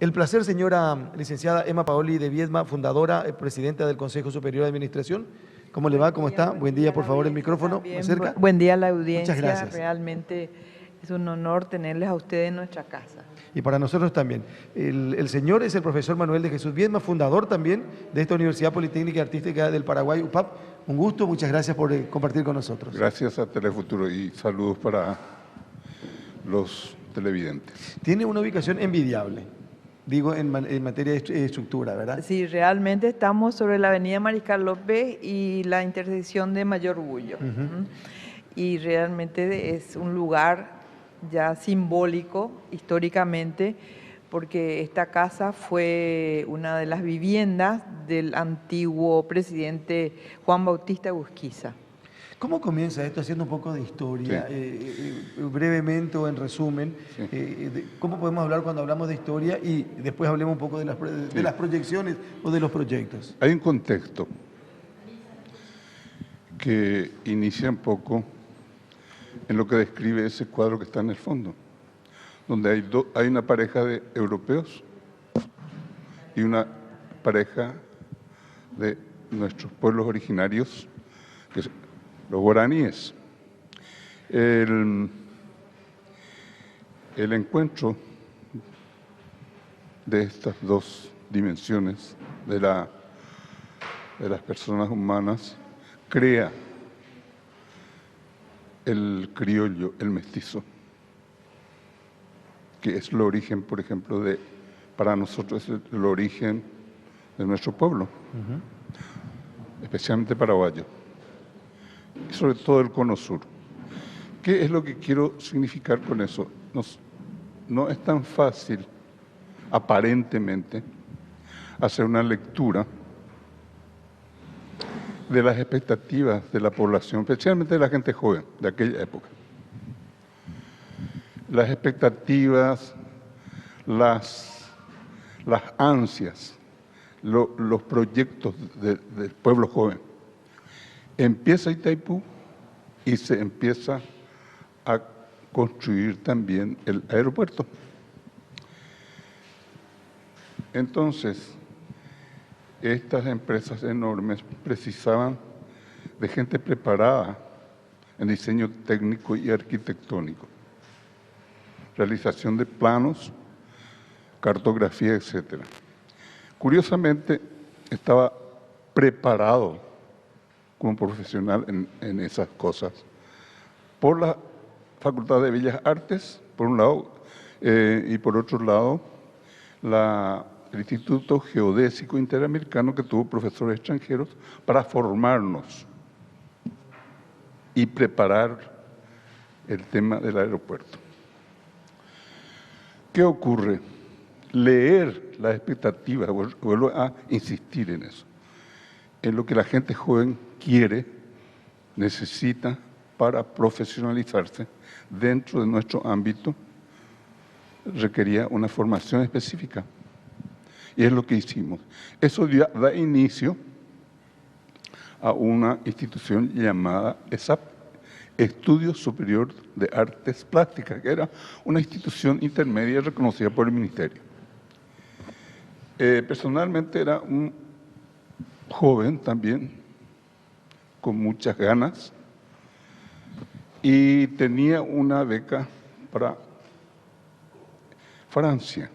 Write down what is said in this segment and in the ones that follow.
El placer, señora licenciada Emma Paoli de Viedma, fundadora, presidenta del Consejo Superior de Administración. ¿Cómo le va? ¿Cómo está? Buen día, por favor, el micrófono. Más cerca. Buen día a la Muchas audiencia. gracias. Realmente es un honor tenerles a ustedes en nuestra casa. Y para nosotros también. El señor es el profesor Manuel de Jesús Viedma, fundador también de esta Universidad Politécnica y Artística del Paraguay, UPAP. Un gusto, muchas gracias por compartir con nosotros. Gracias a Telefuturo y saludos para los televidentes. Tiene una ubicación envidiable, digo, en materia de estructura, ¿verdad? Sí, realmente estamos sobre la avenida Mariscal López y la intersección de Mayor Bullo. Y realmente es un lugar ya simbólico históricamente, porque esta casa fue una de las viviendas del antiguo presidente Juan Bautista Busquiza. ¿Cómo comienza esto? Haciendo un poco de historia, brevemente o en resumen, ¿cómo podemos hablar cuando hablamos de historia y después hablemos un poco de las proyecciones o de los proyectos? Hay un contexto que inicia un poco en lo que describe ese cuadro que está en el fondo, donde hay una pareja de europeos y una pareja de nuestros pueblos originarios, que son los guaraníes. El encuentro de estas dos dimensiones de las personas humanas crea el criollo, el mestizo, que es el origen, por ejemplo, para nosotros es el origen de nuestro pueblo, especialmente paraguayo, y sobre todo el Cono Sur. ¿Qué es lo que quiero significar con eso? No es tan fácil, aparentemente, hacer una lectura de las expectativas de la población, especialmente de la gente joven de aquella época. Las expectativas, las ansias, los proyectos del pueblo joven. Empieza Itaipú y se empieza a construir también el aeropuerto. Entonces, estas empresas enormes precisaban de gente preparada en diseño técnico y arquitectónico, realización de planos, cartografía, etc. Curiosamente, estaba preparado como profesional en esas cosas por la Facultad de Bellas Artes, por un lado, y por otro lado, el Instituto Geodésico Interamericano, que tuvo profesores extranjeros para formarnos y preparar el tema del aeropuerto. ¿Qué ocurre? Leer las expectativas, vuelvo a insistir en eso, en lo que la gente joven quiere, necesita para profesionalizarse dentro de nuestro ámbito, requería una formación específica. Y es lo que hicimos. Eso da inicio a una institución llamada ESAP, Estudio Superior de Artes Plásticas, que era una institución intermedia reconocida por el Ministerio. Personalmente era un joven también, con muchas ganas, y tenía una beca para Francia.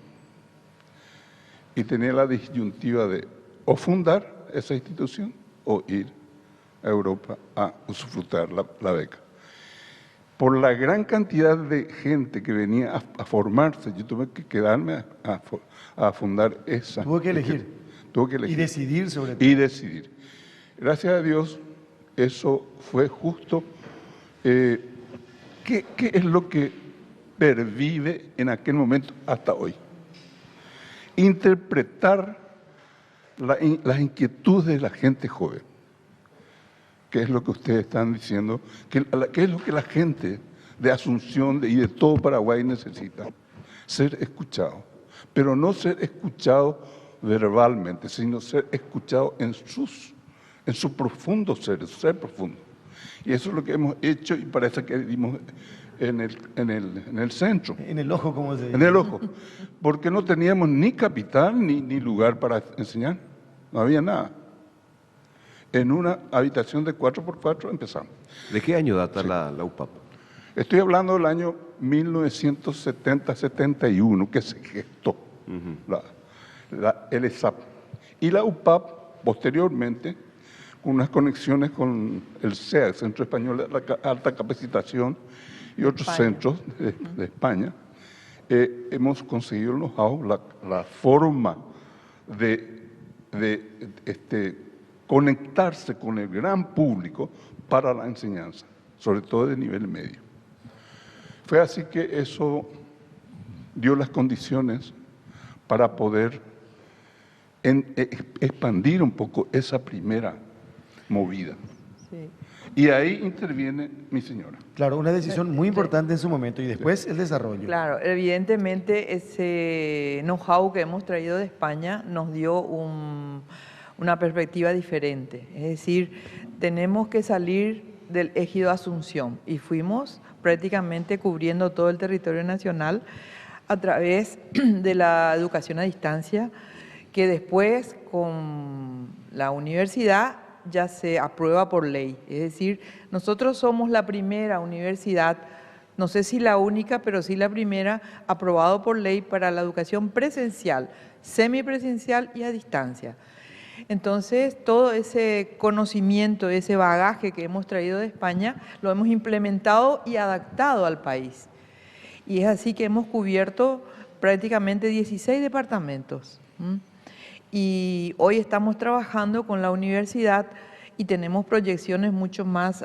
Y tenía la disyuntiva de o fundar esa institución o ir a Europa a usufructar la beca. Por la gran cantidad de gente que venía a formarse, yo tuve que quedarme a fundar esa. Tuvo que elegir. Tuve que elegir. Y decidir sobre todo. Y decidir. Gracias a Dios, eso fue justo. ¿Qué es lo que pervive en aquel momento hasta hoy? Interpretar las inquietudes de la gente joven. ¿Qué es lo que ustedes están diciendo? ¿Qué es lo que la gente de Asunción y de todo Paraguay necesita? Ser escuchado. Pero no ser escuchado verbalmente, sino ser escuchado en su profundo ser profundo. Y eso es lo que hemos hecho y para eso que dimos en el centro, En el ojo, como se dice. en el ojo, porque no teníamos ni capital ni lugar para enseñar, no había nada. En una habitación de 4x4 empezamos. ¿De qué año data la UPAP? Estoy hablando del año 1970-71, que se gestó el ESAP. Y la UPAP, posteriormente, con unas conexiones con el CEA, el Centro Español de la Alta Capacitación, y otros centros de España, hemos conseguido el know-how, la forma de conectarse con el gran público para la enseñanza, sobre todo de nivel medio. Fue así que eso dio las condiciones para poder expandir un poco esa primera movida. Sí. Y ahí interviene mi señora. Claro, una decisión muy importante en su momento y después el desarrollo. Claro, evidentemente ese know-how que hemos traído de España nos dio una perspectiva diferente. Es decir, tenemos que salir del ejido Asunción y fuimos prácticamente cubriendo todo el territorio nacional a través de la educación a distancia, que después con la universidad ya se aprueba por ley. Es decir, nosotros somos la primera universidad, no sé si la única, pero sí la primera, aprobado por ley para la educación presencial, semipresencial y a distancia. Entonces, todo ese conocimiento, ese bagaje que hemos traído de España, lo hemos implementado y adaptado al país. Y es así que hemos cubierto prácticamente 16 departamentos. Y hoy estamos trabajando con la universidad y tenemos proyecciones mucho más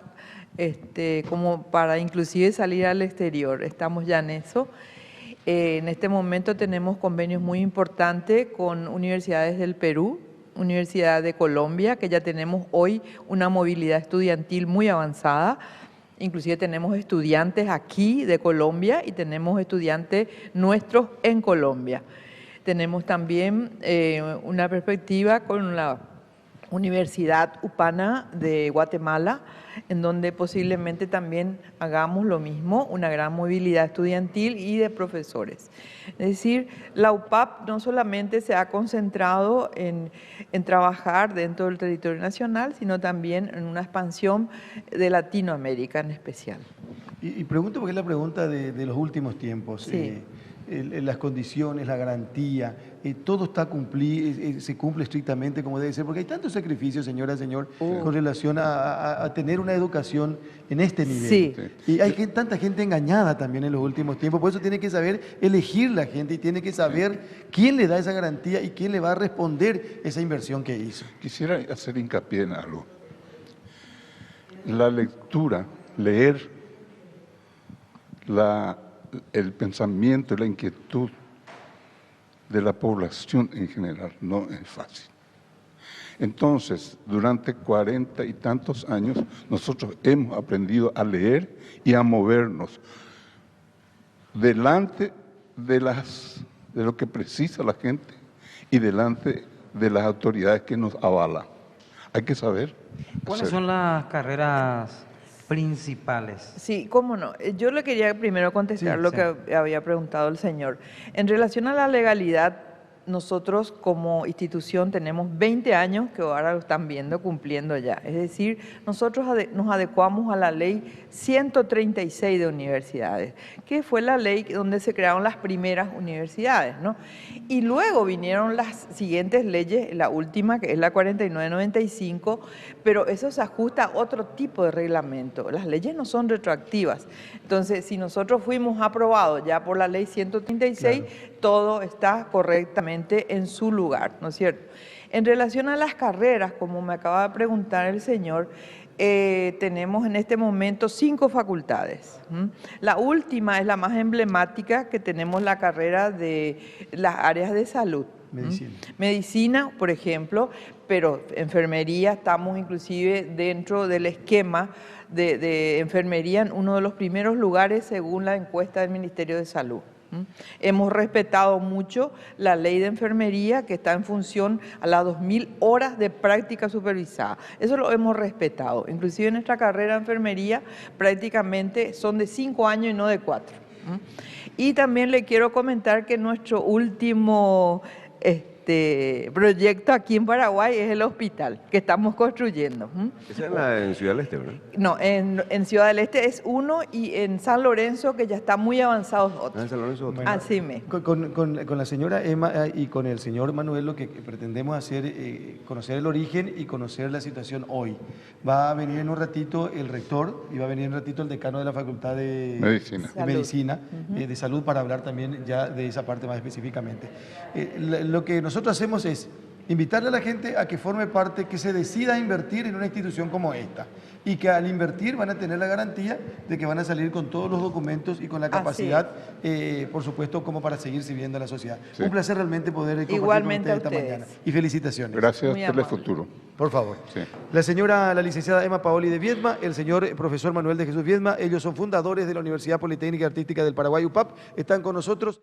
como para inclusive salir al exterior. Estamos ya en eso. En este momento tenemos convenios muy importantes con universidades del Perú, Universidad de Colombia, que ya tenemos hoy una movilidad estudiantil muy avanzada. Inclusive tenemos estudiantes aquí de Colombia y tenemos estudiantes nuestros en Colombia. Tenemos también una perspectiva con la Universidad UPANA de Guatemala, en donde posiblemente también hagamos lo mismo, una gran movilidad estudiantil y de profesores. Es decir, la UPAP no solamente se ha concentrado en trabajar dentro del territorio nacional, sino también en una expansión de Latinoamérica en especial. Y pregunto porque es la pregunta de los últimos tiempos. Sí. Las condiciones, la garantía, todo está cumplido, se cumple estrictamente como debe ser, porque hay tantos sacrificios, señora, señor, con relación a tener una educación en este nivel. Sí. Y hay tanta gente engañada también en los últimos tiempos, por eso tiene que saber elegir la gente y tiene que saber quién le da esa garantía y quién le va a responder esa inversión que hizo. Quisiera hacer hincapié en algo. La lectura, leer el pensamiento y la inquietud de la población en general no es fácil. Entonces, durante 40 y tantos años, nosotros hemos aprendido a leer y a movernos delante de lo que precisa la gente y delante de las autoridades que nos avalan. Hay que saber. ¿Cuáles son las carreras principales? Sí, cómo no. Yo le quería primero contestar lo que había preguntado el señor. En relación a la legalidad, nosotros como institución tenemos 20 años que ahora lo están viendo cumpliendo ya. Es decir, nosotros nos adecuamos a la ley 136 de universidades, que fue la ley donde se crearon las primeras universidades, ¿no? Y luego vinieron las siguientes leyes, la última que es la 4995, pero eso se ajusta a otro tipo de reglamento. Las leyes no son retroactivas. Entonces, si nosotros fuimos aprobados ya por la ley 136, claro, todo está correctamente en su lugar, ¿no es cierto? En relación a las carreras, como me acaba de preguntar el señor, tenemos en este momento 5 facultades. La última es la más emblemática, que tenemos la carrera de las áreas de salud. Medicina. Medicina, por ejemplo, pero enfermería, estamos inclusive dentro del esquema de enfermería en uno de los primeros lugares según la encuesta del Ministerio de Salud. Hemos respetado mucho la ley de enfermería que está en función a las 2.000 horas de práctica supervisada. Eso lo hemos respetado. Inclusive en nuestra carrera de enfermería prácticamente son de 5 años y no de 4. Y también le quiero comentar que nuestro último proyecto aquí en Paraguay es el hospital que estamos construyendo. Esa es en Ciudad del Este, ¿verdad? No, en Ciudad del Este es uno y en San Lorenzo, que ya está muy avanzado, es otro. En San Lorenzo otro. Bueno, Así me. Con la señora Emma y con el señor Manuel lo que pretendemos hacer es conocer el origen y conocer la situación hoy. Va a venir en un ratito el rector y va a venir en un ratito el decano de la Facultad de Medicina, de Salud, para hablar también ya de esa parte más específicamente. Lo que nosotros hacemos es invitarle a la gente a que forme parte, que se decida a invertir en una institución como esta y que al invertir van a tener la garantía de que van a salir con todos los documentos y con la capacidad, por supuesto, como para seguir sirviendo a la sociedad. Sí. Un placer realmente poder compartir igualmente con ustedes esta mañana. Y felicitaciones. Gracias, Telefuturo. Por favor. Sí. La licenciada Emma Paoli de Viedma, el señor profesor Manuel de Jesús Viedma, ellos son fundadores de la Universidad Politécnica Artística del Paraguay, UPAP, están con nosotros.